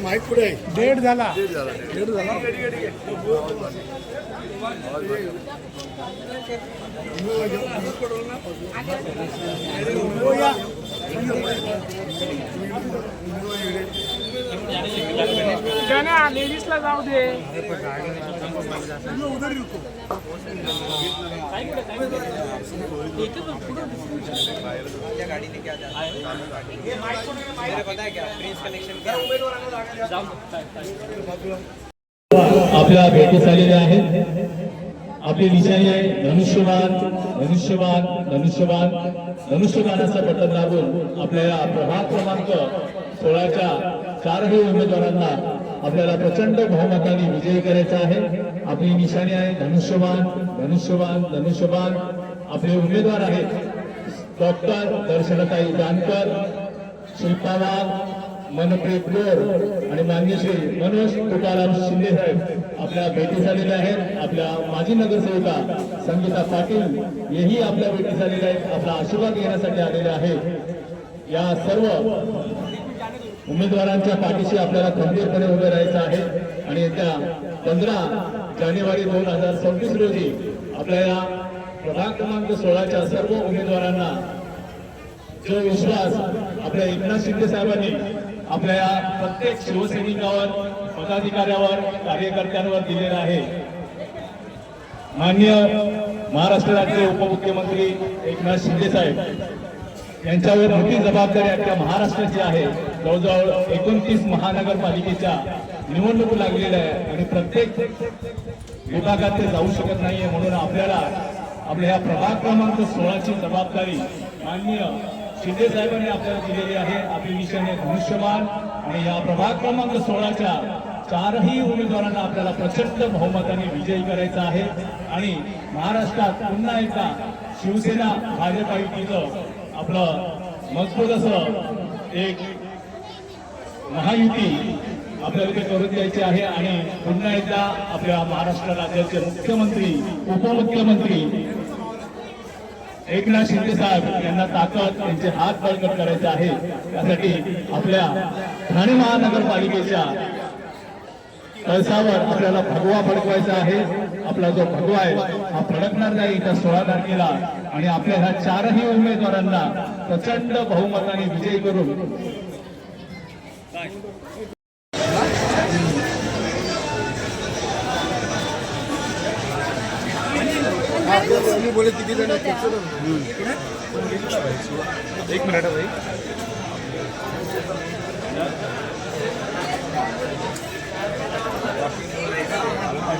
Mic पुढे date झाला लेडीजला जाऊ दे गाड़ी लेके आ जाता है पता है क्या प्रिंस कनेक्शन क्या आपल्या भेटीस आलेले आहेत। आपली निशाणी आहे धनुष्यबाण धनुष्यबाण धनुष्यबाण धनुष्यबाणाचा बटन दाबून आपल्याला प्रभाग क्रमांक 16च्या चारही उमेदवारांना आपल्याला प्रचंड बहुमताने विजयी करायचा आहे। आपली निशाणी आहे धनुष्यबाण धनुष्यबाण धनुष्यबाण। आपले उमेदवार आहेत डॉक्टर दर्शनताई जानकर, शिल्पा वाघ, मनप्रीत गोर आणि माननीय श्री मनोज तुकाराम शिंदे साहेब आपल्या भेटीस आलेले आहेत। आपल्या माजी नगरसेविका संगीता पाटील हेही आपल्या भेटीस आलेले आहेत, आपला आशीर्वाद घेण्यासाठी आलेले आहेत। या सर्व उमेदवारांच्या पाठीशी आपल्याला खंबीरपणे उभे राहायचं आहे आणि येत्या 15 जानेवारी 2024 रोजी आपल्याला प्रभाग क्रमांक 16च्या सर्व उमेदवारांना जो विश्वास आपल्या एकनाथ शिंदे साहेबांनी आपल्या प्रत्येक शिवसैनिकावर, पदाधिकाऱ्यावर, कार्यकर्त्यांवर दिलेला आहे। माननीय महाराष्ट्र राज्याचे उपमुख्यमंत्री एकनाथ शिंदे साहेब यांच्यावर मोठी जबाबदारी आपल्या महाराष्ट्राची आहे। जवळजवळ 29 महानगरपालिकेच्या निवडणूक लागलेल्या आहे आणि प्रत्येक विभागात ते जाऊ शकत नाहीये, म्हणून आपल्याला आपल्या या प्रभाग क्रमांक 16ची जबाबदारी माननीय शिंदे साहेबांनी आपल्याला दिलेली आहे। आपली निशाणी धनुष्यबाण आणि या प्रभाग क्रमांक 16च्या चारही उमेदवारांना आपल्याला प्रचंड बहुमताने विजयी करायचा आहे आणि महाराष्ट्रात पुन्हा एकदा शिवसेना भाजप युतीचं आपलं मजबूत असं एक महायुती आपल्याला ते करून द्यायची आहे आणि पुन्हा एकदा आपल्या महाराष्ट्र राज्याचे मुख्यमंत्री, उपमुख्यमंत्री एकनाथ शिंदे साहेब यांना ताकद, त्यांचे हात बळकट करायचे आहे। त्यासाठी आपल्या ठाणे महानगरपालिकेच्या कळसावर आपल्याला भगवा फडकवायचा आहे। आपला जो भगवा आहे हा फडकणार नाही त्या 16 तारखेला आणि आपल्या ह्या चारही उमेदवारांना प्रचंड बहुमताने विजयी करून बोले किती जण 1 मिनिट भाई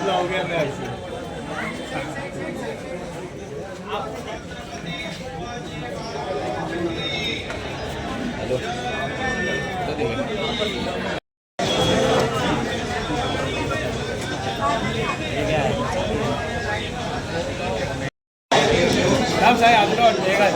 हो गया राम साहेब अपलोड देगा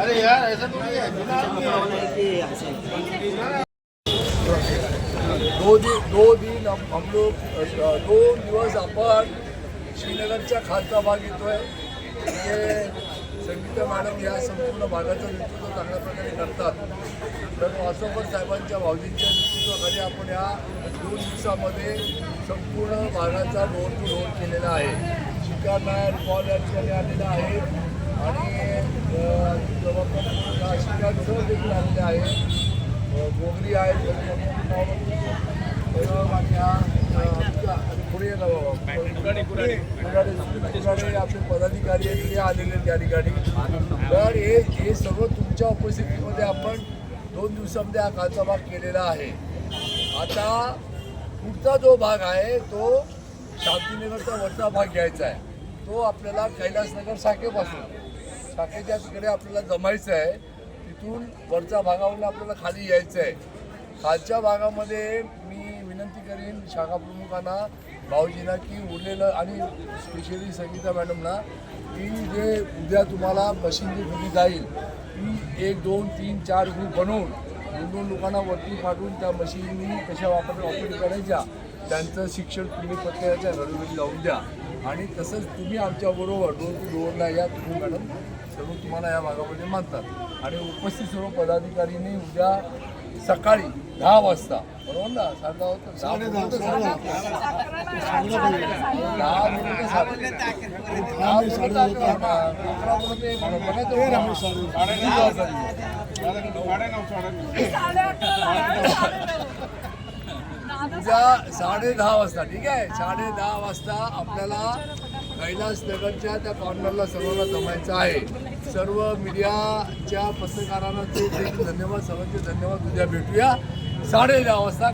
अरे यार ऐसा तो नहीं है। 2 दिन हम लोग 2 दिवस आपण श्रीनगरच्या खालचा भाग येतोय। संगीता मॅडम या संपूर्ण भागाचं नेतृत्व चांगल्या प्रकारे करतात। तर वासवकर साहेबांच्या भावजींच्या नेतृत्वाखाली आपण या 2 दिवसामध्ये संपूर्ण भागाचा डोर टू डोर केलेला आहे। शिकार नायर पॉल या ठिकाणी आलेला आहे आणि शिकांसह देखील आलेले आहे। गोगरी आहेत पुढे आपले पदाधिकारी आहेत ते आलेले त्या ठिकाणी। तर हे सर्व तुमच्या उपस्थितीमध्ये आपण 2 दिवसामध्ये हा कालचा भाग केलेला आहे। आता पुढचा जो भाग आहे तो शांतीनगरचा वरचा भाग घ्यायचा आहे। तो आपल्याला कैलासनगर शाखेपासून शाखेच्या तिकडे आपल्याला जमायचं आहे. तिथून वरच्या भागावरून आपल्याला खाली यायचं आहे. खालच्या भागामध्ये मी विनंती करीन शाखा प्रमुखांना, भाऊजींना की उरलेलं आणि स्पेशली संगीता मॅडमला की जे उद्या तुम्हाला मशीन जी दिली जाईल ती 1, 2, 3, 4 ग्रुप बनवून 2-2 लोकांना वरती पाठवून त्या मशीनी कशा ऑपरेट करायच्या त्यांचं शिक्षण तुम्ही प्रत्येकाच्या घरोघरी जाऊन द्या. आणि तसंच तुम्ही आमच्याबरोबर डोर टू डोरला या. तुम्ही मॅडम सर्व तुम्हाला या भागामध्ये मानतात. आणि उपस्थित सर्व पदाधिकारींनी उद्या सकाळी 10 वाजता, बरोबर ना, 10:30 वाजता 10 मिनिटं उद्या 10:30 वाजता, ठीक आहे, 10:30 वाजता आपल्याला कैलास नगरच्या त्या कॉर्नरला सर्वांना जमायचं आहे. सर्व मीडियाच्या पत्रकारांना ते धन्यवाद, सर्वांचे धन्यवाद. उद्या भेटूया 10:30 वाजता.